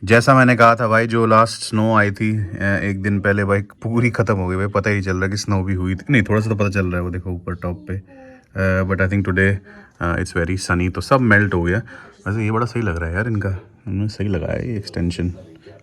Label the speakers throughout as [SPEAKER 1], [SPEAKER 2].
[SPEAKER 1] जैसा मैंने कहा था भाई, जो लास्ट स्नो आई थी एक दिन पहले भाई, पूरी ख़त्म हो गई भाई। पता ही नहीं चल रहा कि स्नो भी हुई थी। नहीं, थोड़ा सा तो पता चल रहा है, वो देखो ऊपर टॉप पे। But I think today it's very Sunny, तो सब मेल्ट हो गया। वैसे ये बड़ा सही लग रहा है यार इनका, उन्होंने सही लगाया ये एक्सटेंशन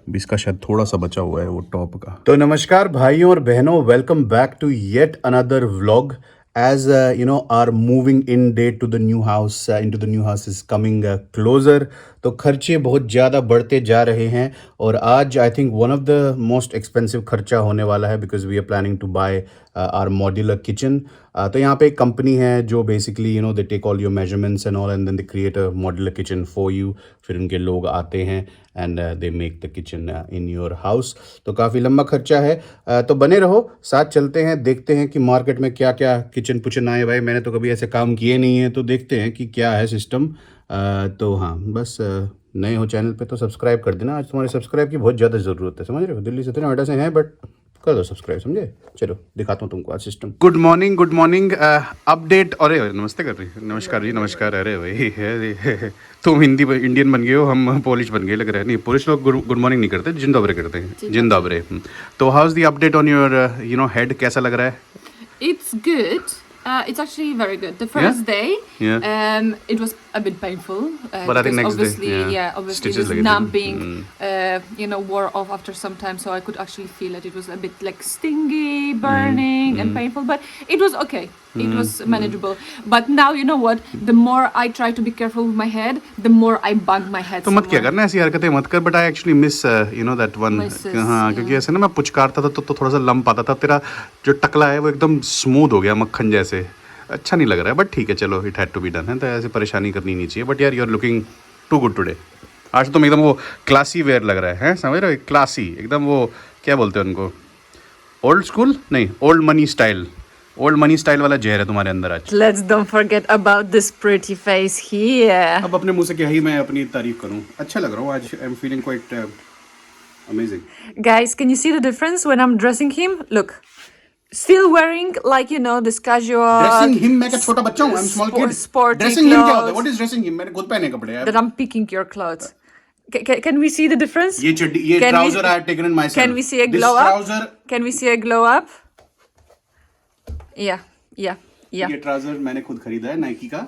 [SPEAKER 1] भी। इसका शायद थोड़ा सा बचा हुआ है वो टॉप का। तो नमस्कार भाइयों और बहनों, welcome back to yet another vlog. As our moving in date to the new house, into the new house is coming closer, तो खर्चे बहुत ज़्यादा बढ़ते जा रहे हैं। और आज I think one of the most expensive खर्चा होने वाला है, because we are planning to buy our modular kitchen. तो यहाँ पे एक कंपनी है जो basically they take all your measurements and all, and then they create a modular kitchen for you. फिर उनके लोग आते हैं and they make the kitchen in your house. तो काफ़ी लंबा खर्चा है। तो बने रहो, साथ चलते हैं, देखते हैं कि मार्केट में क्या क्या किचन पुचन आए। भाई मैंने तो कभी ऐसे काम किए नहीं है, तो देखते हैं कि क्या है सिस्टम। तो हाँ, बस नए हो चैनल पे तो सब्सक्राइब कर देना। आज तुम्हारे सब्सक्राइब की बहुत ज़्यादा ज़रूरत है, समझ रहे हो। दिल्ली से तो नोएडा से हैं, बट कर दो सब्सक्राइब, समझे। चलो दिखाता हूँ तुमको आज system. Good morning, good morning. Update. अरे नमस्ते कर रही, नमस्कार जी, नमस्कार। अरे भाई अरे तुम हिंदी इंडियन बन गए हो, हम पोलिश बन गए लग रहा है। नहीं, पोलिश लोग गुड मॉर्निंग नहीं करते, जिंदाबरे करते हैं, जिंदाबरे। तो how is the update on your head, कैसा लग रहा है?
[SPEAKER 2] It's good. It's actually very good. The first day, it was a bit painful.
[SPEAKER 1] But I think next
[SPEAKER 2] obviously,
[SPEAKER 1] day,
[SPEAKER 2] obviously,
[SPEAKER 1] stitches
[SPEAKER 2] this
[SPEAKER 1] like
[SPEAKER 2] numbing, wore off after some time. So I could actually feel that it was a bit like stingy, burning, and painful. But it was okay. It was manageable. But now, you know what? The more I try to be careful with my head, the more I bug my head.
[SPEAKER 1] तो मत क्या करना, ऐसी हरकतें मत कर। But I actually miss that one. हाँ, क्योंकि ऐसे ना मैं पुचकारता था तो थोड़ा सा लंप आता था। तेरा जो टकला है वो एकदम स्मूथ हो गया, मक्खन जैसे। अच्छा नहीं लग रहा है, बट ठीक है, चलो, it had to be done है। तो ऐसे परेशानी करनी नहीं चाहिए। बट यार, you are looking too good today. आज तुम एकदम वो क्लासी वेयर लग रहा है, समझ रहे हो? क्लासी एकदम, वो क्या बोलते हैं उनको, ओल्ड स्कूल नहीं, old money style. Old money style वाला जहर है तुम्हारे अंदर आज।
[SPEAKER 2] Let's don't forget about this pretty face here.
[SPEAKER 1] अब अपने मुंह से क्या ही मैं अपनी तारीफ करूं। अच्छा लग रहा हूँ आज। I am feeling quite amazing.
[SPEAKER 2] Guys, can you see the difference when I'm dressing him? Look, still wearing like this casual.
[SPEAKER 1] Dressing him, मैं क्या छोटा बच्चा हूँ? I'm small kid.
[SPEAKER 2] Sporty
[SPEAKER 1] Dressing him क्या होता है?
[SPEAKER 2] clothes.
[SPEAKER 1] What is dressing him? मैंने खुद पहने कपड़े यार.
[SPEAKER 2] That I'm picking your clothes. Can we see the difference?
[SPEAKER 1] ये चड्डी, ये trouser I have taken in myself.
[SPEAKER 2] Can we see a glow
[SPEAKER 1] This
[SPEAKER 2] up?
[SPEAKER 1] trouser.
[SPEAKER 2] Can we see a glow up? Yeah.
[SPEAKER 1] ये trouser मैंने खुद खरीदा है Nike का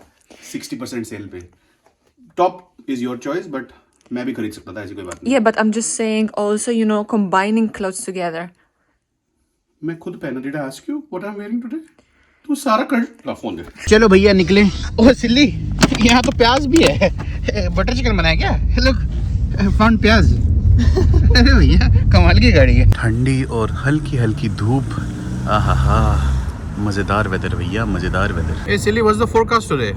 [SPEAKER 1] 60% cell पे. Top is your choice, but मैं भी खरीद सकता था, ऐसी कोई बात नहीं.
[SPEAKER 2] Yeah, but I'm just saying also, combining clothes together.
[SPEAKER 1] मैं खुद पहना. Did I ask you what I'm wearing today? तू सारा कर फोन दे. चलो भैया निकले. ओह सिल्ली, यहाँ तो प्याज भी है. बटर चिकन बनाया क्या? लुक, फाउंड प्याज. अरे भैया कमाल की गाड़ी है. ठंडी और हल्की हल्की धूप. आहा, मजेदार वेदर भैया, मजेदार weather. Hey Silly, what's the forecast today?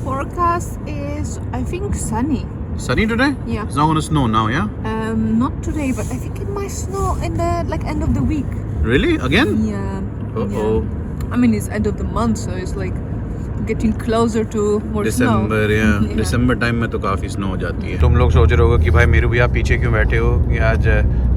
[SPEAKER 2] Forecast is, I think, sunny.
[SPEAKER 1] Sunny today?
[SPEAKER 2] Yeah.
[SPEAKER 1] It's not gonna snow now, yeah?
[SPEAKER 2] Not today, but I think it might snow in the end of the week.
[SPEAKER 1] Really? Again?
[SPEAKER 2] Yeah.
[SPEAKER 1] Uh-oh.
[SPEAKER 2] Yeah. I mean, it's end of the month, so it's like getting closer to more
[SPEAKER 1] December
[SPEAKER 2] snow.
[SPEAKER 1] या दिसंबर time में तो काफ़ी snow हो जाती है. तुम लोग सोच रहे होगे कि भाई मेरू भी आप पीछे क्यों बैठे हो, कि आज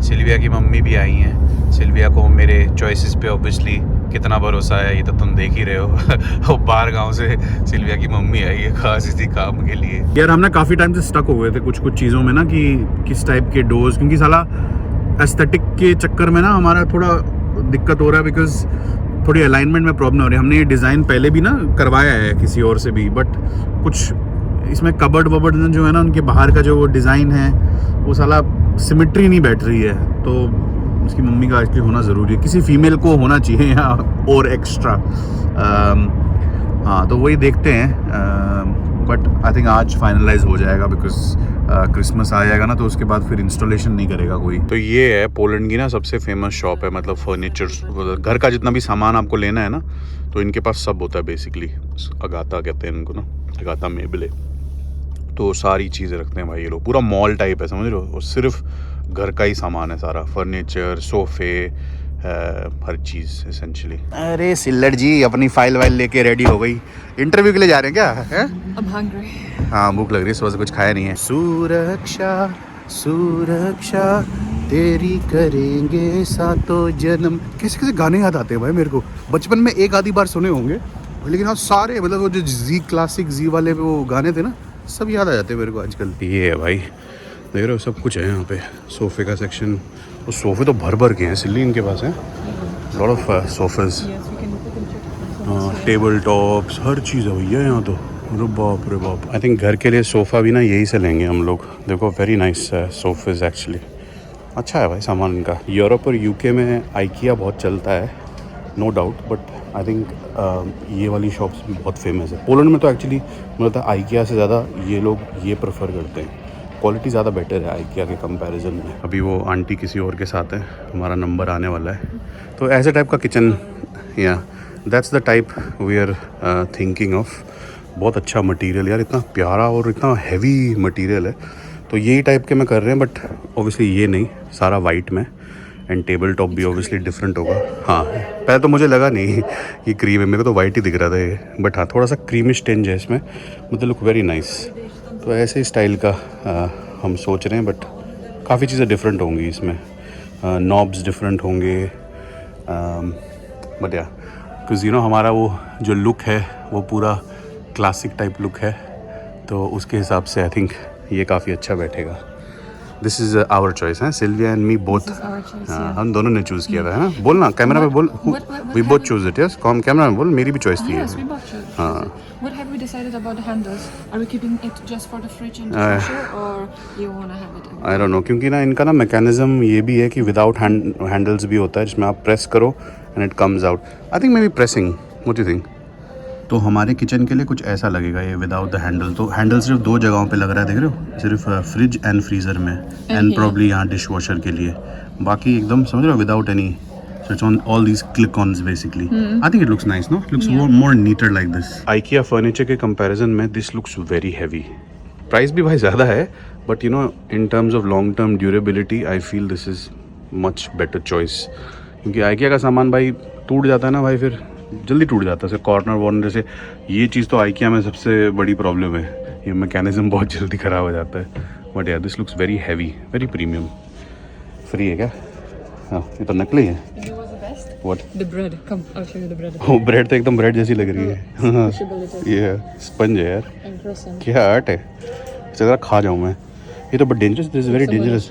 [SPEAKER 1] सिल्विया की मम्मी भी आई हैं. सिल्विया को मेरे चॉइसेस पे ऑब्वियसली कितना भरोसा है ये तो तुम देख ही रहे हो. और बाहर गांव से सिल्विया की मम्मी आई है खास इसी काम के लिए. यार हम ना काफ़ी टाइम से स्टक हो गए थे कुछ चीज़ों में ना, कि किस टाइप के डोर्स, क्योंकि साला एस्थेटिक के चक्कर में ना हमारा थोड़ा दिक्कत हो रहा है, बिकॉज थोड़ी अलाइनमेंट में प्रॉब्लम हो रही है. हमने ये डिज़ाइन पहले भी ना करवाया है किसी और से भी, बट कुछ इसमें कबर्ड वबर्ड जो है ना, उनके बाहर का जो वो डिज़ाइन है वो साला सिमेट्री नहीं बैठ रही है. तो उसकी मम्मी का एक्चुअली होना ज़रूरी है, किसी फीमेल को होना चाहिए यहाँ और एक्स्ट्रा. हाँ, तो वही देखते हैं. बट आई थिंक आज फाइनलाइज हो जाएगा, बिकॉज क्रिसमस आ जाएगा ना, तो उसके बाद फिर इंस्टॉलेशन नहीं करेगा कोई. तो ये है पोलैंड की ना सबसे फेमस शॉप है, मतलब फर्नीचर, घर का जितना भी सामान आपको लेना है ना, तो इनके पास सब होता है बेसिकली. अगाता कहते हैं इनको ना, अगाता मेबले. तो सारी चीज़ें रखते हैं भाई ये लोग, पूरा मॉल टाइप है, समझ रहे हो. और सिर्फ घर का ही सामान है सारा, फर्नीचर, सोफे, हर चीज़ एसेंशियली. अरे सिल्लर जी अपनी फाइल वाइल लेके रेडी हो गई. इंटरव्यू के लिए जा रहे हैं क्या? है
[SPEAKER 2] I'm hungry.
[SPEAKER 1] हाँ, भूख लग रही है, सुबह से कुछ खाया नहीं है. सुरक्षा सुरक्षा तेरी करेंगे सातों जन्म. कैसे कैसे गाने याद आते हैं भाई मेरे को. बचपन में एक आधी बार सुने होंगे, लेकिन हाँ सारे, मतलब वो जो जी क्लासिक जी वाले वो गाने थे ना, सब याद आ जाते हैं मेरे को आजकल. ये है भाई देख रहे हो सब कुछ है यहाँ पे। सोफ़े का सेक्शन, वो सोफ़े तो भर भर के हैं सिल्ली इनके पास है। लॉट ऑफ सोफ़ेज, टेबल टॉप्स, हर चीज़ है भैया यहाँ तो। अरे बाप रे बाप। आई थिंक घर के लिए सोफ़ा भी ना यही से लेंगे हम लोग। देखो वेरी नाइस सोफ़ेज एक्चुअली। अच्छा है भाई सामान इनका। यूरोप और यूके में आइकिया बहुत चलता है no doubt, but I think ये वाली शॉप्स भी बहुत फेमस है। पोलैंड में तो एक्चुअली मुझे लगता है आइकिया से ज़्यादा ये लोग ये प्रेफर करते हैं। क्वालिटी ज़्यादा बेटर है आइकिया के कंपैरिजन में। अभी वो आंटी किसी और के साथ है, हमारा नंबर आने वाला है। तो ऐसे टाइप का किचन, या that's the type we are thinking of. बहुत अच्छा मटेरियल यार, इतना प्यारा और इतना हैवी मटेरियल है। तो यही टाइप के मैं कर रहे हैं, बट ऑब्वियसली ये नहीं, सारा वाइट में। एंड टेबल टॉप भी ऑब्वियसली डिफरेंट होगा। हाँ, पहले तो मुझे लगा नहीं ये क्रीम है, मेरे को तो वाइट ही दिख रहा था ये, बट हाँ थोड़ा सा क्रीमिश टिंज है इसमें, मतलब लुक वेरी नाइस। तो ऐसे स्टाइल का हम सोच रहे हैं, बट काफ़ी चीज़ें डिफरेंट होंगी इसमें। नॉब्स डिफरेंट होंगे, बट या बिकॉज यू नो हमारा वो जो लुक है वो पूरा क्लासिक टाइप लुक है, तो उसके हिसाब से आई थिंक ये काफ़ी अच्छा बैठेगा। दिस इज़ आवर चॉइस है, सिल्विया एंड मी बोथ। हम दोनों ने चूज़ किया था, है ना? बोल ना कैमरा में बोल। We both choose it. Yes, camera में बोल, मेरी भी चॉइस थी ये। हाँ।
[SPEAKER 2] What have we decided about the handles? Are we keeping it just for the fridge and dishwasher, or you wanna have it?
[SPEAKER 1] I don't know, क्योंकि ना इनका ना मैकेनिज्म ये भी है कि विदाउट हैंडल्स भी होता है, जिसमें आप प्रेस करो and it comes out. I think may be pressing, what do you think? तो हमारे किचन के लिए कुछ ऐसा लगेगा ये विदाउट द हैंडल। तो हैंडल सिर्फ 2 जगहों पे लग रहा है, देख रहे हो? सिर्फ फ्रिज एंड फ्रीज़र में, एंड प्रॉब्ली यहाँ डिश वॉशर के लिए। बाकी एकदम समझ रहे हो, without any. So it's on all these click-ons basically. I think it looks nice, no? It looks more neater like this. IKEA furniture के comparison में this looks very heavy. Price भी भाई ज़्यादा है, but you know in terms of long-term durability, I feel this is much better choice. क्योंकि IKEA का सामान भाई टूट जाता है ना भाई, फिर जल्दी टूट जाता है। जैसे कॉर्नर वॉर्नर, जैसे ये चीज़ तो IKEA में सबसे बड़ी प्रॉब्लम है, ये मैकेनिज्म बहुत जल्दी ख़राब हो जाता है। बट यार this looks very heavy, very premium. Free है क्या? हाँ, ये तो नकली है। What?
[SPEAKER 2] The bread. Come, I'll show you the bread.
[SPEAKER 1] वो ब्रेड तो एकदम ब्रेड जैसी लग रही है। ये स्पंज है यार,
[SPEAKER 2] And croissant.
[SPEAKER 1] क्या आर्ट है। जरा खा जाऊँ मैं, ये तो but dangerous, this is very dangerous.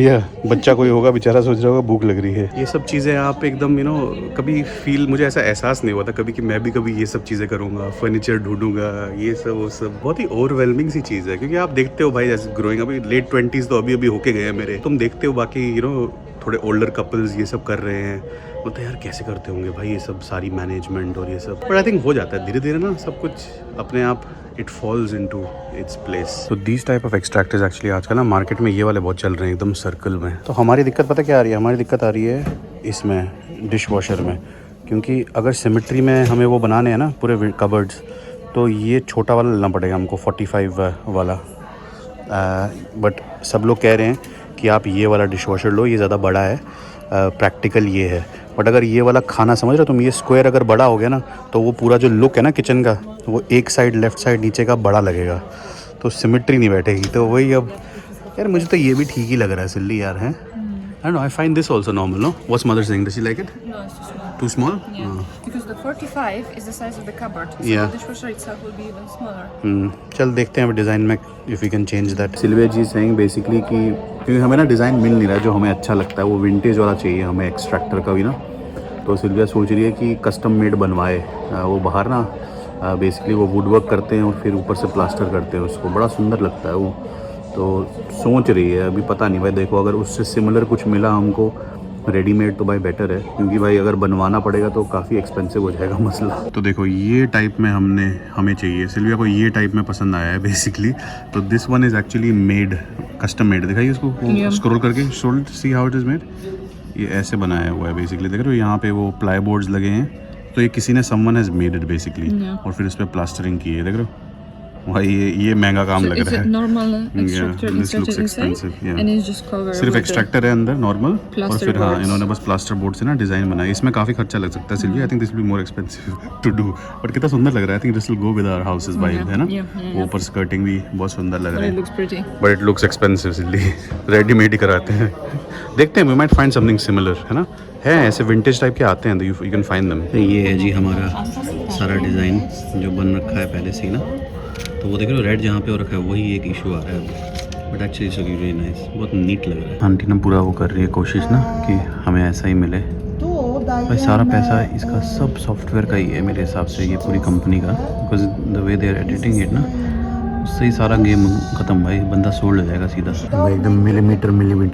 [SPEAKER 1] या बच्चा कोई होगा बेचारा, सोच रहा होगा भूख लग रही है। ये सब चीज़ें आप एकदम यू नो कभी फील, मुझे ऐसा एहसास नहीं हुआ था कभी कि मैं भी कभी ये सब चीज़ें करूँगा, फर्नीचर ढूंढूंगा, ये सब वो सब। बहुत ही ओवरवेलमिंग सी चीज़ है, क्योंकि आप देखते हो भाई जैसे ग्रोइंग, अभी लेट 20s तो अभी होके गए हैं मेरे, तुम देखते हो बाकी यू नो थोड़े ओल्डर कपल्स ये सब कर रहे हैं, बोलते यार कैसे करते होंगे भाई ये सब सारी मैनेजमेंट और ये सब। बट आई थिंक हो जाता है धीरे धीरे ना, सब कुछ अपने आप it falls into its place. तो these type of extractors actually आजकल ना मार्केट में ये वाले बहुत चल रहे हैं, एकदम सर्कल में। तो हमारी दिक्कत पता क्या आ रही है? हमारी दिक्कत आ रही है इसमें डिश वॉशर में, क्योंकि अगर सिमेट्री में हमें वो बनाने हैं ना पूरे कबर्ड्स, तो ये छोटा वाला लेना पड़ेगा हमको 45 वाला। बट सब लोग कह रहे हैं कि आप ये वाला डिश वॉशर लो, ये ज़्यादा बड़ा है, प्रैक्टिकल ये है। बट अगर ये वाला खाना समझ रहे हो तुम, ये स्क्वायर अगर बड़ा हो गया ना, तो वो पूरा जो लुक है ना किचन का, वो एक साइड लेफ्ट साइड नीचे का बड़ा लगेगा, तो सिमेट्री नहीं बैठेगी। तो वही अब यार मुझे तो ये भी ठीक ही लग रहा है सिल्ली यार, है। I don't know, I find this also normal, no? What's mother saying? Does she like it?
[SPEAKER 2] No, it's too small.
[SPEAKER 1] Too small?
[SPEAKER 2] Yeah. Because the 45 is the size of the cupboard. So
[SPEAKER 1] Yeah.
[SPEAKER 2] the dishwasher itself will be even smaller.
[SPEAKER 1] चल देखते हैं design में if we can change that. Silvia ji saying basically कि क्योंकि हमें ना design मिल नहीं रहा है जो हमें अच्छा लगता है, वो विंटेज वाला चाहिए हमें एक्सट्रैक्टर का भी ना। तो सिल्विया सोच रही है कि कस्टम मेड बनवाए। वो बाहर ना बेसिकली वो वुड वर्क करते हैं और फिर ऊपर से प्लास्टर करते हैं उसको, बड़ा सुंदर लगता है वो। तो सोच रही है, अभी पता नहीं भाई, देखो अगर उससे सिमिलर कुछ मिला हमको रेडीमेड तो भाई बेटर है, क्योंकि भाई अगर बनवाना पड़ेगा तो काफ़ी एक्सपेंसिव हो जाएगा मसला। तो देखो ये टाइप में हमें चाहिए, सिल्विया को ये टाइप में पसंद आया है बेसिकली। तो this one is actually made, custom made. दिखाइए उसको, स्क्रॉल करके, should see how it is made. ये ऐसे बनाया हुआ है बेसिकली, देख रहे हो यहाँ पे वो प्लाई बोर्ड्स लगे हैं, तो ये किसी ने someone has made it basically, और फिर इस पर प्लास्टरिंग की है, देख रहे हो भाई। ये महंगा काम लग रहा है।
[SPEAKER 2] Normal extractor
[SPEAKER 1] this looks
[SPEAKER 2] inside,
[SPEAKER 1] expensive, yeah.
[SPEAKER 2] and it's just covered.
[SPEAKER 1] सिर्फ एक्सट्रैक्टर है अंदर नॉर्मल, और फिर हाँ
[SPEAKER 2] boards.
[SPEAKER 1] इन्होंने बस प्लास्टर बोर्ड से ना डिज़ाइन बनाया। इसमें काफ़ी खर्चा लग सकता है Silvi, I think this will be more expensive to do, but कितना सुंदर लग रहा है। I think this will go with our houses vibe, है ना। वो ऊपर स्कर्टिंग भी बहुत सुंदर लग रहा है,
[SPEAKER 2] It looks pretty.
[SPEAKER 1] But it looks expensive silly. Readymade ही कराते हैं, देखते हैं, we might find something similar, है ना। है ऐसे विंटेज टाइप के आते हैं, यू कैन फाइंड देम। ये है जी हमारा सारा डिज़ाइन जो बन रखा है पहले से ही ना। तो वो देख रहे हो रेड जहाँ पे हो रखा है, वही एक इशू आ रहा है अभी। But actually it's really nice, बहुत नीट लग रहा है। आंटी ना पूरा वो कर रही है कोशिश ना कि हमें ऐसा ही मिले। भाई सारा पैसा इसका सब सॉफ्टवेयर का ही है मेरे हिसाब से, ये पूरी कंपनी का, because the way they are editing it ना, उससे ही सारा गेम खत्म भाई, बंदा सोल्ड हो जाएगा सीधा। भाई एकदम मिलीमीटर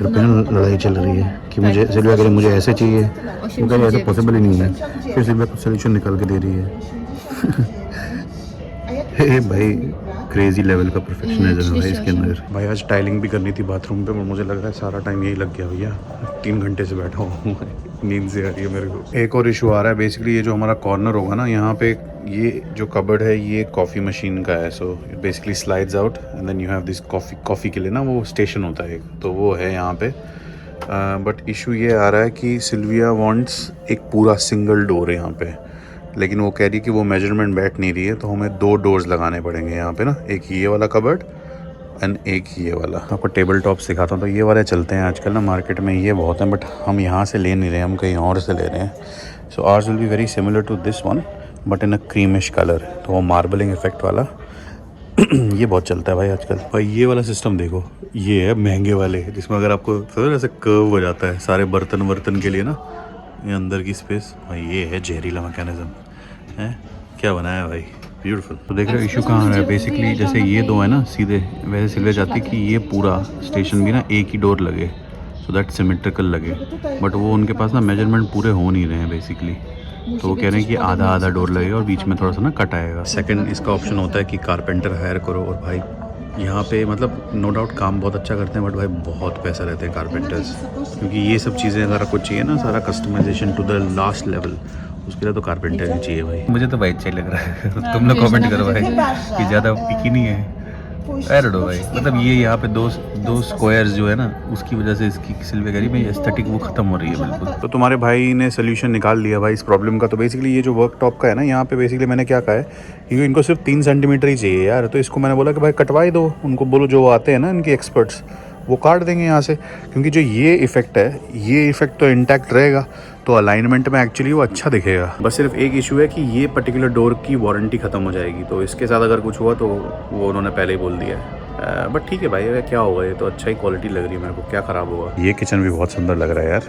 [SPEAKER 1] पे ना लड़ाई चल रही है कि मुझे सिल्विया कह रही मुझे ऐसे चाहिए, वो कह रही ऐसा पॉसिबल ही नहीं है, फिर सिल्विया कुछ सोल्यूशन निकाल के दे रही है। हे भाई क्रेजी लेवल का परफेक्शनिज्म है भाई इसके अंदर। भाई आज टाइलिंग भी करनी थी बाथरूम पे, पर मुझे लग रहा है सारा टाइम यही लग गया भैया, 3 घंटे से बैठा हूँ, नींद से आ रही है मेरे को। एक और इशू आ रहा है बेसिकली, ये जो हमारा कॉर्नर होगा ना यहाँ पे, ये जो कबर्ड है ये कॉफ़ी मशीन का है, so it basically slides out and then you have this coffee के लिए ना वो स्टेशन होता है एक, तो वो है यहाँ पे। बट इशू ये आ रहा है कि सिल्विया वांट्स एक पूरा सिंगल डोर यहाँ पे, लेकिन वो कह रही कि वो मेजरमेंट बैठ नहीं रही है, तो हमें 2 डोर्स लगाने पड़ेंगे यहाँ पे ना, एक ये वाला कबर्ड एंड एक ये वाला। आपको टेबल टॉप सिखाता हूँ, तो ये वाले चलते हैं आजकल ना मार्केट में, ये बहुत हैं, बट हम यहाँ से ले नहीं रहे, हम कहीं और से ले रहे हैं। So ours will be very similar to this one but in a creamish colour, तो वो मार्बलिंग इफेक्ट वाला ये बहुत चलता है भाई आजकल। भाई ये वाला सिस्टम देखो, ये है महंगे वाले, जिसमें अगर आपको थोड़ा ऐसे कर्व हो जाता है सारे बर्तन के लिए ना, ये अंदर की स्पेस। भाई ये है जहरीला मैकेनिज्म है, क्या बनाया है भाई, ब्यूटीफुल। तो देख रहे हो इशू कहाँ आ रहा है बेसिकली, जैसे ये 2 है ना सीधे, वैसे सिल्विया चाहती कि ये पूरा स्टेशन भी ना एक ही डोर लगे, सो दैट सिमेट्रिकल लगे, बट वो उनके पास ना मेजरमेंट पूरे हो नहीं रहे हैं बेसिकली, तो वो कह रहे हैं कि आधा डोर लगेगा और बीच में थोड़ा सा ना कट आएगा। सेकंड इसका ऑप्शन होता है कि कारपेंटर हायर करो, और भाई यहाँ पे मतलब नो डाउट काम बहुत अच्छा करते हैं, बट भाई बहुत पैसा रहते हैं कारपेंटर्स, क्योंकि ये सब चीज़ें सारा कुछ चाहिए ना, सारा customisation to the last level, उसके लिए तो कारपेंटर ही चाहिए भाई। मुझे तो भाई अच्छा ही लग रहा है, तुम लोग कमेंट करो भाई कि ज़्यादा पिकी नहीं है, एरोडो भाई, मतलब ये यहाँ पे दो स्क्वायर्स जो है ना, उसकी वजह से इसकी सिल्विया कह रही भाई एस्थेटिक वो खत्म हो रही है बिल्कुल। तो तुम्हारे भाई ने सोल्यूशन निकाल लिया भाई इस प्रॉब्लम का। तो बेसिकली ये जो वर्क टॉप का है ना, यहाँ पे बेसिकली मैंने क्या कहा है, क्योंकि इनको सिर्फ 3 सेंटीमीटर ही चाहिए यार, तो इसको मैंने बोला कि भाई कटवाई दो, उनको बोलो जो आते हैं ना इनके एक्सपर्ट्स, वो काट देंगे यहाँ से, क्योंकि जो ये इफेक्ट है, ये इफेक्ट तो इंटैक्ट रहेगा, तो अलाइनमेंट में एक्चुअली वो अच्छा दिखेगा। बस सिर्फ एक इशू है कि ये पर्टिकुलर डोर की वारंटी ख़त्म हो जाएगी, तो इसके साथ अगर कुछ हुआ तो वो उन्होंने पहले ही बोल दिया है। बट ठीक है भाई, क्या होगा, ये तो अच्छा ही क्वालिटी लग रही है मेरे को, क्या ख़राब होगा। ये किचन भी बहुत सुंदर लग रहा है यार,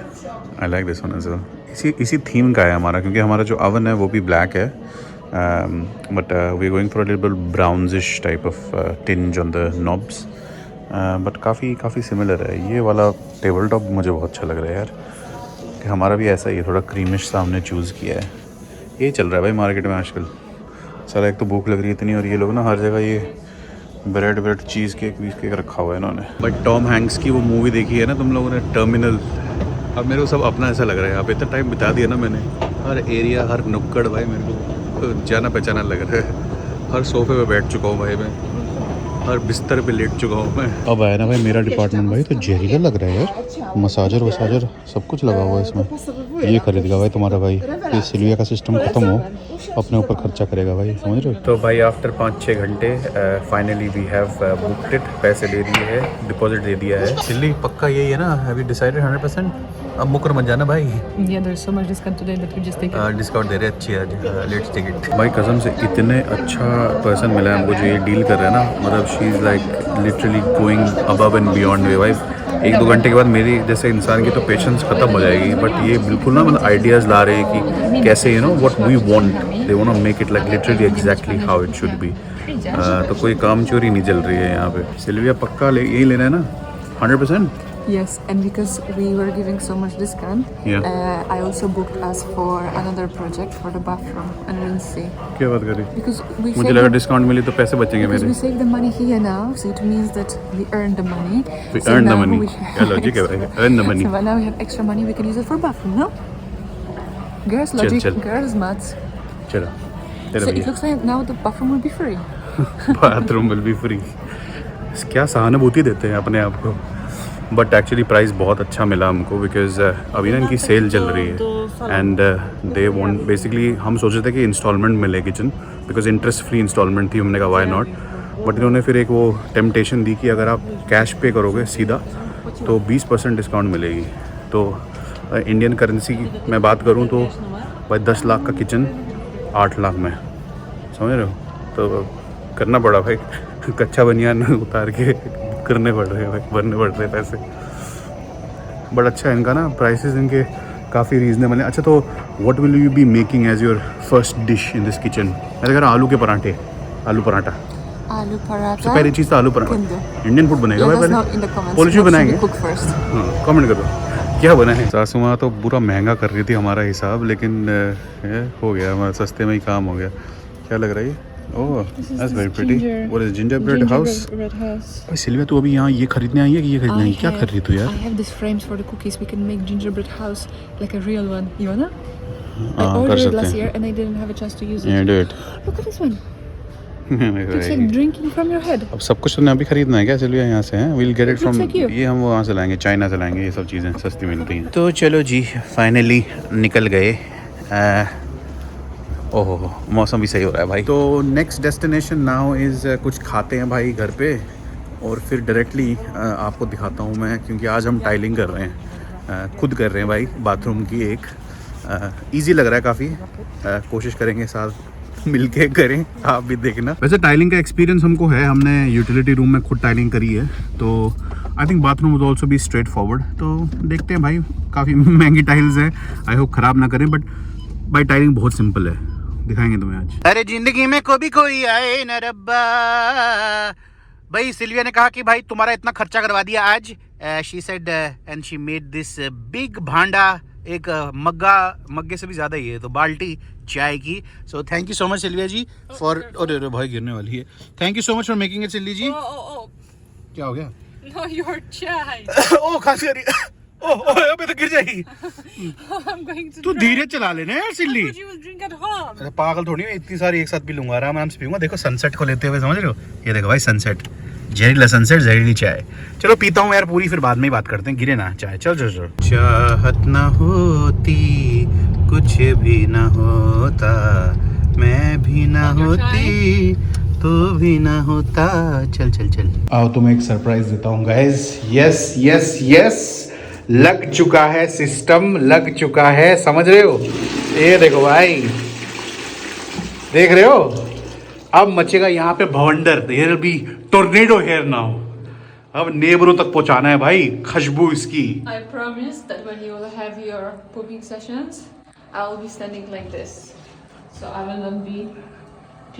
[SPEAKER 1] I like this one as well. इसी थीम का है हमारा, क्योंकि हमारा जो ओवन है वो भी ब्लैक है, but we going for a little brownish type of tinge on the knobs, but काफ़ी सिमिलर है। ये वाला टेबल टॉप मुझे बहुत अच्छा लग रहा है यार, कि हमारा भी ऐसा ही है, थोड़ा क्रीमिश सा हमने चूज़ किया है। ये चल रहा है भाई मार्केट में आजकल सारा, एक तो भूख लग रही है इतनी, और ये लोग ना हर जगह ये ब्रेड चीज़ केक रखा हुआ है इन्होंने। बट टॉम हैंक्स की वो मूवी देखी है ना तुम लोगों ने, टर्मिनल, अब मेरे को सब अपना ऐसा लग रहा है, यहाँ पे इतना टाइम बिता दिया ना मैंने, हर एरिया हर नुक्कड़ भाई मेरे को जाना पहचाना लग रहा है, हर सोफे पे बैठ चुका हूँ भाई मैं, हर बिस्तर पे लेट चुका हूँ मैं। अब आया ना भाई मेरा डिपार्टमेंट, भाई तो जहरीला लग रहा है यार, मसाजर वसाजर सब कुछ लगा हुआ है इसमें। ये खरीदेगा भाई तुम्हारा भाई, ये सिल्विया का सिस्टम खत्म हो, अपने ऊपर खर्चा करेगा भाई, समझ रहे हो। तो भाई आफ्टर 5-6 घंटे finally we have booked it, पैसे दे दिए हैं, डिपॉजिट दे दिया है। सिल्ली पक्का यही है ना, हैव यू डिसाइडेड 100%? अब मुकर मत जाना भाई।
[SPEAKER 2] Yeah, there's so much discount today that we just take it.
[SPEAKER 1] Discount दे रहे अच्छी है, लेट्स टेक इट। भाई कसम से इतने अच्छा पर्सन मिला है हमको जो ये डील कर रहा है ना, मतलब she is like literally going above and beyond way भाई। 1-2 घंटे के बाद मेरी जैसे इंसान की तो पेशेंस खत्म हो जाएगी, बट ये बिल्कुल ना मतलब आइडियाज़ ला रहे हैं कि कैसे you know what we want, they want to make it like literally exactly how it should be. तो कोई काम चोरी नहीं चल रही है यहाँ पे। सिल्विया पक्का यही लेना है ना 100%?
[SPEAKER 2] Yes, and because we were giving so much discount, I also booked us for another project for the bathroom, and we'll see.
[SPEAKER 1] क्या बात करी?
[SPEAKER 2] Because we
[SPEAKER 1] मुझे लगा डिस्काउंट मिली तो पैसे बचेंगे
[SPEAKER 2] because
[SPEAKER 1] मेरे।
[SPEAKER 2] we save the money here now, so it means that we earn the money.
[SPEAKER 1] We
[SPEAKER 2] So
[SPEAKER 1] earn the
[SPEAKER 2] now
[SPEAKER 1] money.
[SPEAKER 2] we
[SPEAKER 1] क्या लॉजिक है भाई? Earn the money.
[SPEAKER 2] So now we have extra money, we can use it for bathroom, no? Girls logic,
[SPEAKER 1] chill.
[SPEAKER 2] girls maths.
[SPEAKER 1] चलो
[SPEAKER 2] So
[SPEAKER 1] तेरा
[SPEAKER 2] it looks like now the bathroom will be free.
[SPEAKER 1] Bathroom will be free. क्या सहानुभूति देते हैं अपने आप को। But actually price बहुत अच्छा मिला हमको, बिकॉज अभी ना इनकी सेल चल रही है, एंड दे वांट बेसिकली, हम सोच रहे थे कि इंस्टॉलमेंट मिले kitchen, because interest free instalment थी, हमने कहा वाई नॉट, बट इन्होंने फिर एक वो टेम्पटेशन दी कि अगर आप कैश पे करोगे सीधा तो 20% डिस्काउंट मिलेगी। तो इंडियन करेंसी में बात करूँ तो भाई 10 लाख का किचन 8 लाख में, समझ रहे हो। तो करना पड़ा भाई, कच्चा बनियान उतार के करने पड़ रहे हैं भाई, भरने पड़ रहे हैं पैसे। बट अच्छा है इनका ना, प्राइसेस इनके काफ़ी रीजनेबल है। अच्छा तो what will you be making as your first dish in this kitchen? मैं कह रहा आलू के पराठे, आलू पराठा।
[SPEAKER 2] Aloo paratha.
[SPEAKER 1] तो पहली चीज़ तो आलू पराठा। इंडियन फूड बनेगा भाई पहले, पोलिश भी बनाएंगे। हाँ कमेंट करो क्या बना है। सासू माँ तो पूरा महंगा कर रही थी हमारा हिसाब, लेकिन हो गया हमारा, सस्ते में ही काम हो गया। क्या लग रहा है ये? Oh that's very pretty. What is ginger bread house? भाई सिल्विया तू अभी यहाँ ये खरीदने आई है कि ये खरीदने आई है? क्या कर रही तू यार?
[SPEAKER 2] I have these frames for the cookies. We can make gingerbread house like a real one. You wanna? I
[SPEAKER 1] हाँ कर
[SPEAKER 2] ordered it
[SPEAKER 1] सकते
[SPEAKER 2] last
[SPEAKER 1] हैं।
[SPEAKER 2] year and I didn't have a chance to use it.
[SPEAKER 1] Yeah, do it.
[SPEAKER 2] Look at this one. It's like drinking from your head.
[SPEAKER 1] अब सब कुछ तुमने अभी खरीदना है क्या सिल्विया यहाँ से? हैं will get it from,
[SPEAKER 2] like you.
[SPEAKER 1] ये हम वहाँ से लाएंगे, चाइना से लाएंगे, ये सब चीज़ें सस्ती मिलती हैं। तो चलो जी फाइनली निकल गए। ओहो मौसम भी सही हो रहा है भाई। तो नेक्स्ट डेस्टिनेशन नाउ इज़ कुछ खाते हैं भाई घर पे, और फिर डायरेक्टली आपको दिखाता हूँ मैं, क्योंकि आज हम टाइलिंग कर रहे हैं, खुद कर रहे हैं भाई बाथरूम की एक। इजी लग रहा है काफ़ी, कोशिश करेंगे साथ मिलके करें, आप भी देखना। वैसे टाइलिंग का एक्सपीरियंस हमको है, हमने यूटिलिटी रूम में खुद टाइलिंग करी है, तो I think bathroom would also be straight forward. तो देखते हैं भाई, काफ़ी महंगी टाइल्स है, आई होप ख़राब ना करें, बट भाई टाइलिंग बहुत सिंपल है, दिखाएंगे तुम्हें आज। अरे जिंदगी में कभी कोई आए न रब्बा। भाई सिल्विया ने कहा कि भाई तुम्हारा इतना खर्चा करवा दिया आज, she said and she made this big भांडा, एक मग्गे से भी ज़्यादा ही है, तो बाल्टी चाय की। So thank you so much Sylvia ji for, अरे भाई गिरने वाली है। Thank you so much for making it Sylvie ji. क्या हो गया?
[SPEAKER 2] No, your chai.
[SPEAKER 1] ओह खांसी आ रही है। ओह अबे तो गिर जाएगी।
[SPEAKER 2] I'm going to.
[SPEAKER 1] तू धीरे चला लेना यार सिल्ली।
[SPEAKER 2] But you will drink at home.
[SPEAKER 1] अरे पागल थोड़ी है, इतनी सारी एक साथ पी लूंगा, आराम से पीऊंगा। देखो सनसेट को लेते हुए, समझ रहे हो? ये देखो भाई सनसेट, जहरीला सनसेट, जहरीली चाय। चलो पीता हूँ यार पूरी, फिर बाद में ही बात करते हैं, गिरे ना चाय। चल चल चल। चाहत ना होती कुछ भी ना होता, मैं भी ना होती तो भी ना होता। चल चल चल आओ तुम्हें एक सरप्राइज देता हूँ गाइस। यस यस यस, लग चुका है सिस्टम, लग चुका है, समझ रहे हो? ये देखो भाई, देख रहे हो? अब मचेगा यहाँ पे भवंडर, there will be tornado here now. अब नेबरों तक पहुँचाना है भाई खुशबू इसकी।
[SPEAKER 2] I promise that when you will have your pooping sessions, I will be standing like this. So I will not be.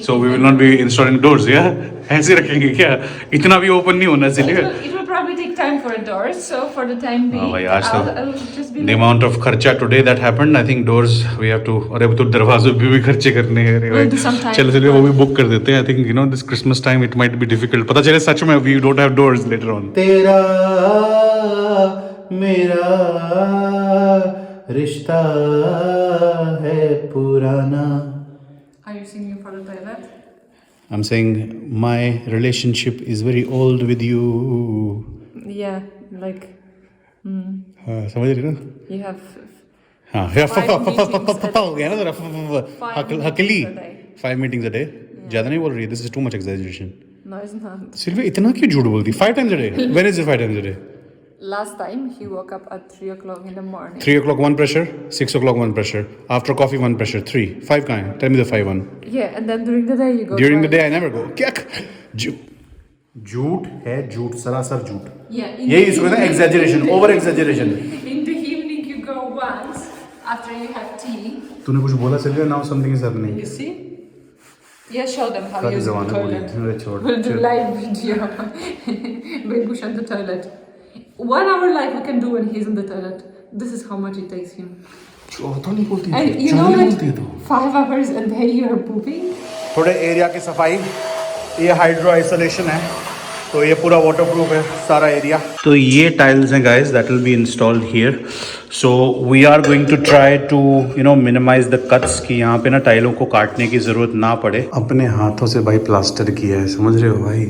[SPEAKER 1] So we will not be installing doors, yeah? ऐसे रखेंगे क्या? इतना भी ओपन नहीं होना चाहिए।
[SPEAKER 2] It will probably take time for a door. So for the time being,
[SPEAKER 1] भाई आज तो
[SPEAKER 2] I'll just be.
[SPEAKER 1] the amount of खर्चा today that happened, I think doors we have to, अरे तो दरवाजों पे भी खर्चे करने हैं रे
[SPEAKER 2] We'll do some
[SPEAKER 1] भाई।
[SPEAKER 2] time.
[SPEAKER 1] चलो चलो वो भी बुक कर देते हैं। I think you know this Christmas time it might be difficult, पता चले सच में we don't have doors later on। तेरा मेरा रिश्ता है पुराना।
[SPEAKER 2] Are you singing for the toilet?
[SPEAKER 1] I'm saying my relationship is very old with you।
[SPEAKER 2] Yeah, like
[SPEAKER 1] हाँ समझ रही हो ना?
[SPEAKER 2] you have.
[SPEAKER 1] हाँ हो गया ना जरा हकली। 5 meetings a day, ज़्यादा नहीं बोल रही है? This is too much exaggeration।
[SPEAKER 2] No, it's not.
[SPEAKER 1] Silvi इतना क्यों झूठ बोलती? 5 times a day? When is it 5 times a day?
[SPEAKER 2] Last time he woke up at 3 o'clock in the morning.
[SPEAKER 1] 3 o'clock one pressure, 6 o'clock one pressure, after coffee one pressure, 3, 5 kind. Tell me the 5 one.
[SPEAKER 2] Yeah, and then during the day you go.
[SPEAKER 1] During the
[SPEAKER 2] twice.
[SPEAKER 1] day I never go. क्या? झूठ है, झूठ, सरासर झूठ।
[SPEAKER 2] Yeah.
[SPEAKER 1] यही इसको कहते हैं exaggeration, over exaggeration।
[SPEAKER 2] In the evening you go once after you have tea.
[SPEAKER 1] तूने कुछ बोला Silvi? Now something is happening।
[SPEAKER 2] You see? Yeah, show them how
[SPEAKER 1] सारी
[SPEAKER 2] you use the
[SPEAKER 1] ज़बानें बोली।
[SPEAKER 2] toilet.
[SPEAKER 1] अरे छोड़।
[SPEAKER 2] We'll do live video. Big Bush on the toilet. 1 hour live we can do when he's in the toilet. This is how much it takes him.
[SPEAKER 1] चौथा नहीं बोलती है,
[SPEAKER 2] And you know like 5 hours and then you are pooping.
[SPEAKER 1] थोड़े area की सफाई, ये hydro isolation है, तो ये पूरा वाटरप्रूफ है सारा एरिया। तो ये टाइल्स हैं guys that will be installed here. So we are going to try to you know minimise the cuts, कि यहाँ पे ना टाइलों को काटने की ज़रूरत ना पड़े। अपने हाथों से भाई प्लास्टर किया है, समझ रहे हो भाई?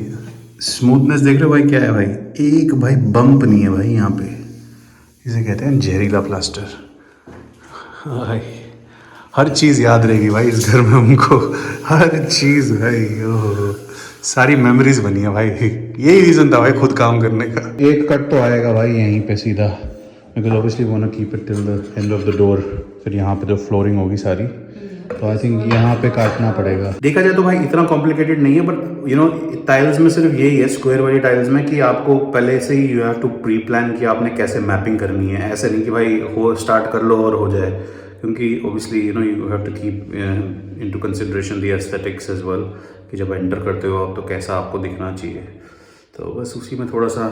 [SPEAKER 1] स्मूथनेस देख रहे हो भाई क्या है भाई? एक भाई बम्प नहीं है भाई यहाँ पे, इसे कहते हैं जहरीला प्लास्टर। भाई हर चीज़ याद रहेगी भाई इस घर में हमको, हर चीज़ भाई। ओह सारी मेमोरीज बनी है भाई, यही रीज़न था भाई खुद काम करने का। एक कट तो आएगा भाई यहीं पे सीधा, because obviously want to keep it till the end of the door. फिर यहाँ पे जो फ्लोरिंग होगी सारी तो आई थिंक यहाँ पे काटना पड़ेगा। देखा जाए तो भाई इतना कॉम्प्लिकेटेड नहीं है, बट यू नो टाइल्स में सिर्फ यही है, स्क्वायर वाली टाइल्स में, कि आपको पहले से ही you have to pre plan कि आपने कैसे मैपिंग करनी है। ऐसे नहीं कि भाई हो स्टार्ट कर लो और हो जाए, क्योंकि obviously you know you have to keep into consideration the aesthetics as well, कि जब एंटर करते हो आप तो कैसा आपको दिखना चाहिए। तो बस उसी में थोड़ा सा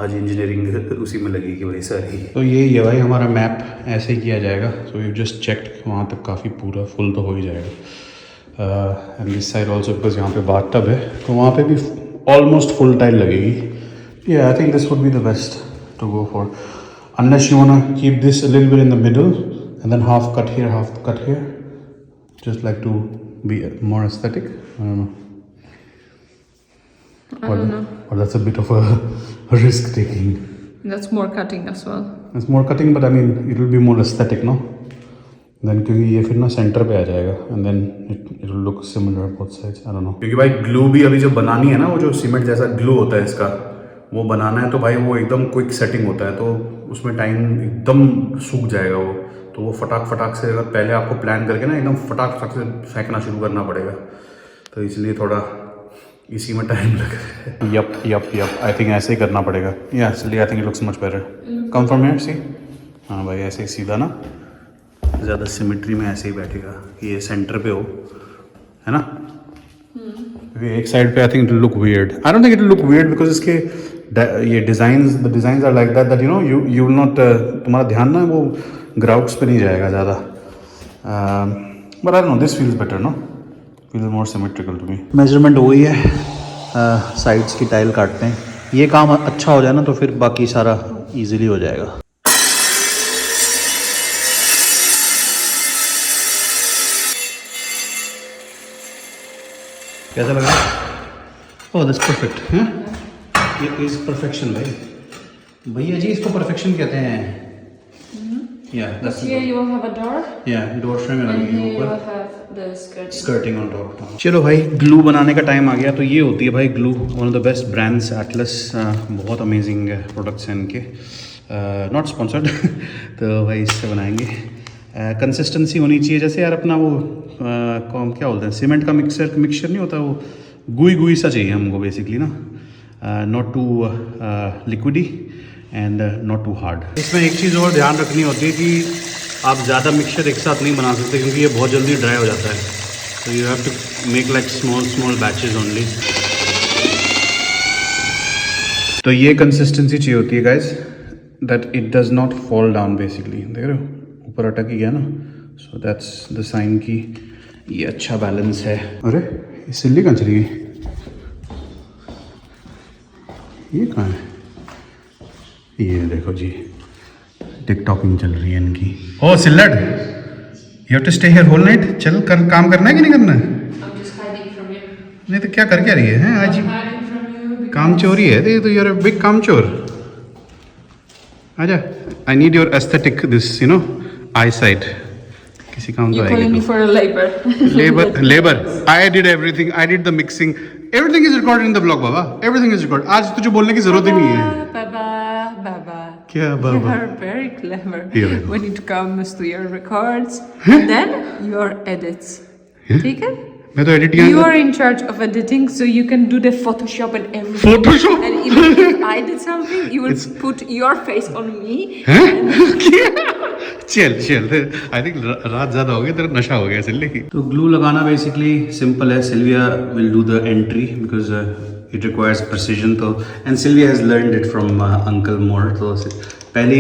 [SPEAKER 1] आज इंजीनियरिंग उसी में लगी कि भाई सारी। तो यही है भाई हमारा मैप, ऐसे ही किया जाएगा। सो यू जस्ट चेक्ड, वहाँ तक काफ़ी पूरा फुल तो हो ही जाएगा। And this side also because यहाँ पे बाथटब है, तो वहाँ पे भी ऑलमोस्ट फुल टाइल लगेगी। I think this would be the best to go for, unless you want to keep this a little bit in the middle and then half cut here half cut here, just like to be more aesthetic. I don't know.
[SPEAKER 2] I don't know.
[SPEAKER 1] Or that's a bit of a risk taking.
[SPEAKER 2] That's more cutting as well.
[SPEAKER 1] It's more cutting, but I mean it will be more aesthetic, no? Then क्योंकि ये फिर ना centre पे आ जाएगा and then it will look similar both sides. I don't know. क्योंकि भाई glue भी अभी जो बनानी है ना, वो जो सीमेंट जैसा ग्लू होता है इसका, वो बनाना है, तो भाई वो एकदम क्विक सेटिंग होता है, तो उसमें टाइम एकदम सूख जाएगा वो। तो वो फटाक से अगर पहले आपको प्लान करके ना एकदम फटाक से फेंकना शुरू करना पड़ेगा, तो इसलिए थोड़ा इसी में टाइम लग रहा है। यप आई थिंक ऐसे ही करना पड़ेगा। या इसलिए I think it looks much better. Come from here see. हाँ भाई ऐसे ही सीधा ना, ज़्यादा सिमेट्री में ऐसे ही बैठेगा कि ये सेंटर पे हो, है ना? क्योंकि एक साइड पे I think it will look weird. I don't think it will look weird because इसके ये the designs are like that you know you will not, तुम्हारा ध्यान ना वो ग्राउट्स पे नहीं जाएगा ज़्यादा। But I don't know, this feels better, no? Feels more symmetrical to me. Measurement वही है, साइड्स की टाइल काटते हैं। ये काम अच्छा हो जाए ना तो फिर बाकी सारा इजीली हो जाएगा। कैसा लग रहा है? Oh that's perfect. हैं, ये इज परफेक्शन भाई। भैया जी इसको परफेक्शन कहते हैं। Yeah, that's
[SPEAKER 2] Here you will have a door.
[SPEAKER 1] Yeah, door frame
[SPEAKER 2] And
[SPEAKER 1] लगी
[SPEAKER 2] here
[SPEAKER 1] है
[SPEAKER 2] you will
[SPEAKER 1] ऊपर।
[SPEAKER 2] have the skirting.
[SPEAKER 1] Skirting on top. चलो भाई ग्लू बनाने का टाइम आ गया। तो ये होती है भाई glue, one of the best brands Atlas, बहुत अमेजिंग प्रोडक्ट्स हैं इनके, नॉट स्पॉन्सर्ड। तो भाई इससे बनाएंगे। कंसिस्टेंसी होनी चाहिए जैसे यार अपना वो कौन क्या बोलते हैं, सीमेंट का मिक्सचर नहीं होता, वो गुई सा चाहिए हमको बेसिकली ना, not too liquidy and not too hard. इसमें एक चीज़ और ध्यान रखनी होती है कि आप ज़्यादा मिक्सचर एक साथ नहीं बना सकते, क्योंकि ये बहुत जल्दी ड्राई हो जाता है। तो you have to make like small batches only. तो ये कंसिस्टेंसी चाहिए होती है guys, that it does not fall down basically. देख रहे हो ऊपर अटक ही गया ना, सो दैट्स द साइन की ये अच्छा बैलेंस है। अरे ये सिल्ली कहाँ चली गई? ये कहाँ है? ये देखो जी टिकटॉकिंग चल रही है इनकी। ओ सिल्लड, you have to stay here whole night. चल काम करना है कि नहीं करना है?
[SPEAKER 2] I'm just hiding from you.
[SPEAKER 1] नहीं तो क्या कर क्या रही है? हैं आज
[SPEAKER 2] Hiding from you because
[SPEAKER 1] काम चोरी है ये तो, यूर अ बिग काम चोर। आजा, I need your aesthetic this you know I site. किसी काम तो
[SPEAKER 2] you're calling me
[SPEAKER 1] आएगी।
[SPEAKER 2] for a labor.
[SPEAKER 1] Labour I did everything, I did the mixing, everything is recorded in the blog Baba, everything is record. आज तुझे बोलने की जरूरत ही नहीं है।
[SPEAKER 2] Baba.
[SPEAKER 1] क्या
[SPEAKER 2] You
[SPEAKER 1] Baba?
[SPEAKER 2] are very clever
[SPEAKER 1] Yeah.
[SPEAKER 2] when it comes to your records and then your edits. ठीक है?
[SPEAKER 1] मैं तो edit
[SPEAKER 2] You are in charge of editing, so you can do the Photoshop and everything.
[SPEAKER 1] Photoshop?
[SPEAKER 2] And even if I did something, you will put your face on me.
[SPEAKER 1] चल I think रात ज़्यादा हो गई, तेरा नशा हो गया सिल्ली की। तो ग्लू लगाना बेसिकली सिंपल है। Sylvia will do the entry because it requires precision. तो and Sylvia has learned it from uncle more. तो पहले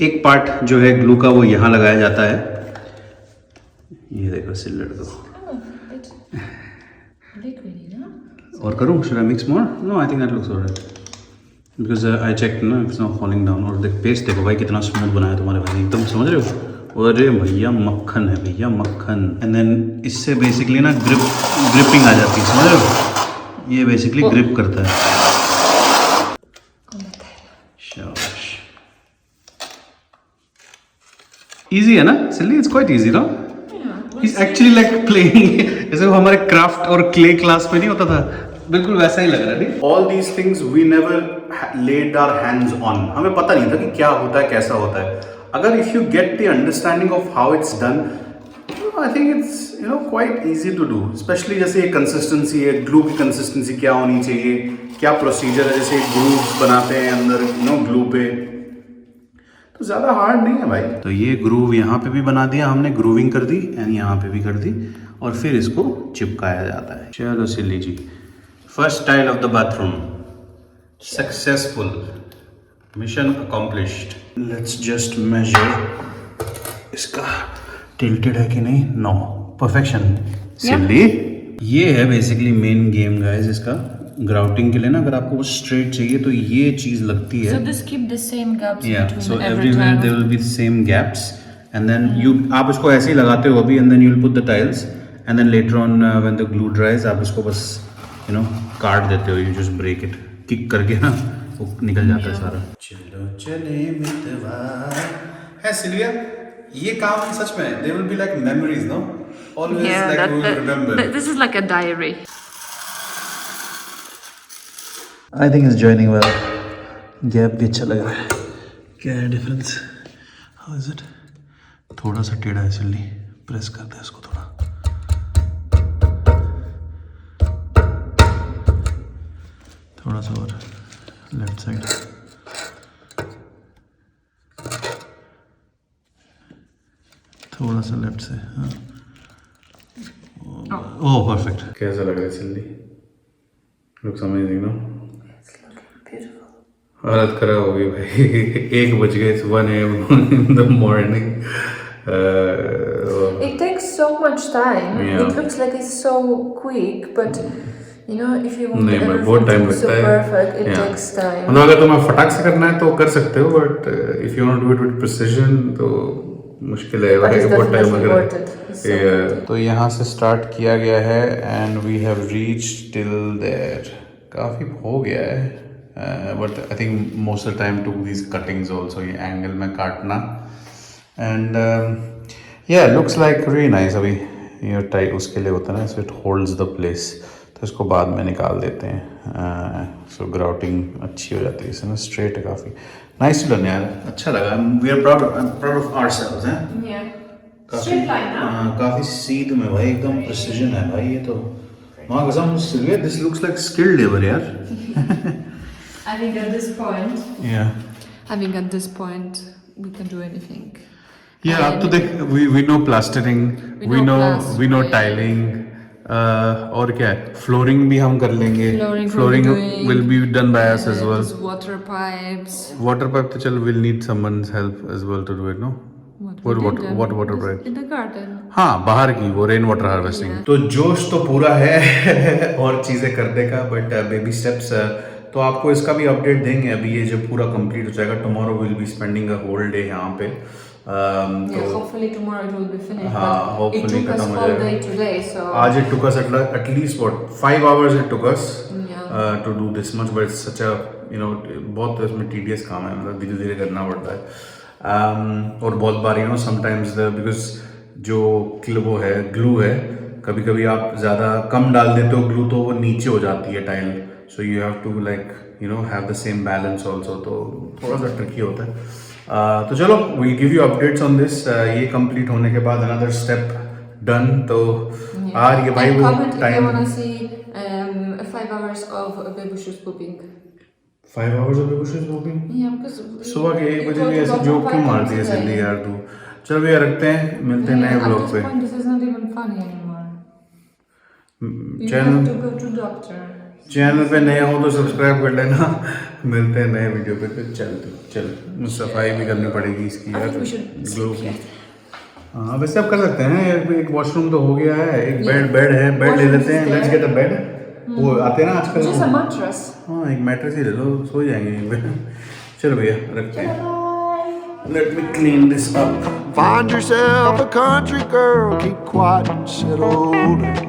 [SPEAKER 1] एक पार्ट जो है ग्लू का वो यहाँ लगाया जाता है। ये देखो सिल्लर को। और करूँ? Should I mix more? No I think that looks alright because I check ना इट्स नॉट फॉलिंग डाउन। और देख पेस्ट देखो भाई कितना स्मूथ बनाया तुम्हारे भाई, एकदम समझ रहे हो? अरे भैया मक्खन है भैया मक्खन। एंड देन इससे बेसिकली ना ग्रिपिंग आ जाती है, समझ रहे हो? ये बेसिकली ग्रिप करता है। शाबाश, इजी है ना सिल्ली? इट्स क्वाइट इजी ना? इट्स एक्चुअली लाइक प्लेइंग, जैसे वो हमारे क्राफ्ट और क्ले क्लास में नहीं होता था, बिल्कुल वैसा ही लग रहा है। All these things we never laid our hands on. हमें पता नहीं था कि क्या होता है, कैसा होता है। अगर if you get the understanding of how it's done, I think it's quite easy to do, specially जैसे ये कंसिस्टेंसी है, ग्लू की कंसिस्टेंसी क्या होनी चाहिए, क्या प्रोसीजर है, जैसे ग्रूव्स बनाते हैं अंदर ग्लू पे, तो ज़्यादा हार्ड नहीं है भाई। तो ये ग्रूव यहाँ पे भी बना दिया हमने, ग्रूविंग कर दी एंड यहाँ पे भी कर दी, और फिर इसको चिपकाया जाता है। चलो Silly ji, first tile of the bathroom successful, mission accomplished. Let's just measure इसका टिल्टेड है कि नहीं। No, perfection Silly. ये है बेसिकली मेन गेम गाइस इसका, ग्राउटिंग के लिए ना, अगर आपको वो स्ट्रेट चाहिए तो ये चीज लगती है।
[SPEAKER 2] So just keep the same gaps between
[SPEAKER 1] so
[SPEAKER 2] every
[SPEAKER 1] everywhere
[SPEAKER 2] tile.
[SPEAKER 1] there will be the same gaps and then आप उसको ऐसे ही लगाते हो अभी, and then you'll put the tiles and then later on when the glue dries आप उसको बस काट देते हो, you just break it, kick करके ना वो निकल जाता है सारा। चलो चले मितवा है सिल्विया, ये काम सच में they will be like memories, no? Always like we will remember.
[SPEAKER 2] This is like a diary.
[SPEAKER 1] I think it's joining well. Gap भी अच्छा लग रहा है। क्या है डिफरेंस? How is it? थोड़ा सा टेढ़ा है सिल्ली, प्रेस करते हैं इसको थोड़ा। थोड़ा सा और लेफ्ट साइड, थोड़ा सा लेफ्ट से। हाँ, ओह परफेक्ट। कैसा लग रहा है सिल्ली? Looks amazing no? हालत खराब हो गई भाई। 1 बज गए, 1 AM in the morning.
[SPEAKER 2] It takes so much time.
[SPEAKER 1] Yeah.
[SPEAKER 2] It looks like it's so quick, but if you want
[SPEAKER 1] नहीं,
[SPEAKER 2] everything
[SPEAKER 1] बहुत
[SPEAKER 2] to
[SPEAKER 1] टाइम
[SPEAKER 2] be so
[SPEAKER 1] लगता है।
[SPEAKER 2] perfect, it
[SPEAKER 1] Yeah.
[SPEAKER 2] takes time.
[SPEAKER 1] मतलब अगर तुम्हें फटाक से करना है तो कर सकते हो, but if you want to do it with precision तो मुश्किल है
[SPEAKER 2] But
[SPEAKER 1] भाई,
[SPEAKER 2] it's
[SPEAKER 1] बहुत टाइम
[SPEAKER 2] definitely
[SPEAKER 1] लग
[SPEAKER 2] worth
[SPEAKER 1] रहा
[SPEAKER 2] it. It's so
[SPEAKER 1] है।
[SPEAKER 2] worth it.
[SPEAKER 1] तो यहाँ से स्टार्ट किया गया है and we have reached till there. काफ़ी हो गया है, but I think most of the time to these cuttings also, ये एंगल में काटना एंड या लुक्स लाइक रियली नाइस। अभी ये टाइट उसके लिए होता है ना, so it holds the place, तो इसको बाद में निकाल देते हैं। सो ग्राउटिंग अच्छी हो जाती है इससे ना, स्ट्रेट है काफ़ी। नाइस डन यार, अच्छा लगा। We are proud of ourselves हैं।
[SPEAKER 2] Straight line now.
[SPEAKER 1] काफ़ी सीध में भाई, एकदम प्रिसिजन है भाई ये तो। माँ कसम, this looks like skilled labour यार।
[SPEAKER 2] I think at this point,
[SPEAKER 1] Yeah.
[SPEAKER 2] we can do anything.
[SPEAKER 1] Yeah, अब तो देख, we know plastering, we know
[SPEAKER 2] plastering.
[SPEAKER 1] tiling, और क्या है, फ्लोरिंग भी हम कर लेंगे। Flooring will be done by us as well.
[SPEAKER 2] Water pipes.
[SPEAKER 1] Water pipe तो चल, we'll need someone's help as well to do it, no? What water pipe?
[SPEAKER 2] In the garden.
[SPEAKER 1] हाँ, बाहर की वो रेन वाटर हार्वेस्टिंग। तो जोश तो पूरा है और चीज़ें करने का, बट बेबी स्टेप्स। तो आपको इसका भी अपडेट देंगे अभी, ये जब पूरा कंप्लीट हो जाएगा। Tomorrow will be spending a whole day यहाँ पे।
[SPEAKER 2] Yeah, hopefully tomorrow it will be finished.
[SPEAKER 1] हाँ,
[SPEAKER 2] but
[SPEAKER 1] hopefully
[SPEAKER 2] it took us
[SPEAKER 1] खत्म हो
[SPEAKER 2] all
[SPEAKER 1] जाएगा।
[SPEAKER 2] day today, so
[SPEAKER 1] आज it took us at least what 5 hours it took us
[SPEAKER 2] Yeah.
[SPEAKER 1] to do this much, but it's such a बहुत इसमें tedious काम है, मतलब धीरे धीरे करना पड़ता है। और बहुत बार sometimes because जो वो है ग्लू है, कभी कभी आप ज़्यादा कम डाल देते हो ग्लू तो वो नीचे हो जाती है tile, so you have to like have the same balance also, तो थोड़ा सा ट्रिकी होता है। तो चलो, we give you updates on this. ये कंप्लीट होने के बाद अनदर स्टेप डन। तो आ रही है भाई
[SPEAKER 2] and
[SPEAKER 1] वो
[SPEAKER 2] comment if you
[SPEAKER 1] time.
[SPEAKER 2] want to see 5 hours of baby shoes pooping.
[SPEAKER 1] 5 hours of baby shoes pooping?
[SPEAKER 2] Yeah, because
[SPEAKER 1] सुबह के 1 बजे भी ऐसे जोक क्यों मारती है सिल्ली यार तू? चलो भैया रखते हैं, मिलते हैं नए ब्लॉग पे।
[SPEAKER 2] This is not even funny anymore. You
[SPEAKER 1] channel
[SPEAKER 2] have to go to doctor.
[SPEAKER 1] Channel पे नए हो तो सब्सक्राइब कर लेना। मिलते हैं नए वीडियो पे। तो चल सफाई भी करनी पड़ेगी इसकी
[SPEAKER 2] I
[SPEAKER 1] यार,
[SPEAKER 2] think we should
[SPEAKER 1] glow
[SPEAKER 2] sleep
[SPEAKER 1] की।
[SPEAKER 2] here.
[SPEAKER 1] हाँ वैसे आप कर सकते हैं, एक वॉशरूम तो हो गया है, एक बेड है, बेड ले लेते हैं। Let's get a bed. वो आते हैं ना आजकल,
[SPEAKER 2] Just a mattress.
[SPEAKER 1] हाँ एक मैट्रेस ही ले लो, सो जाएंगे यहीं पे। चलो भैया रखते हैं। Let me clean this up.
[SPEAKER 3] Find yourself a country girl, keep quiet and settle down.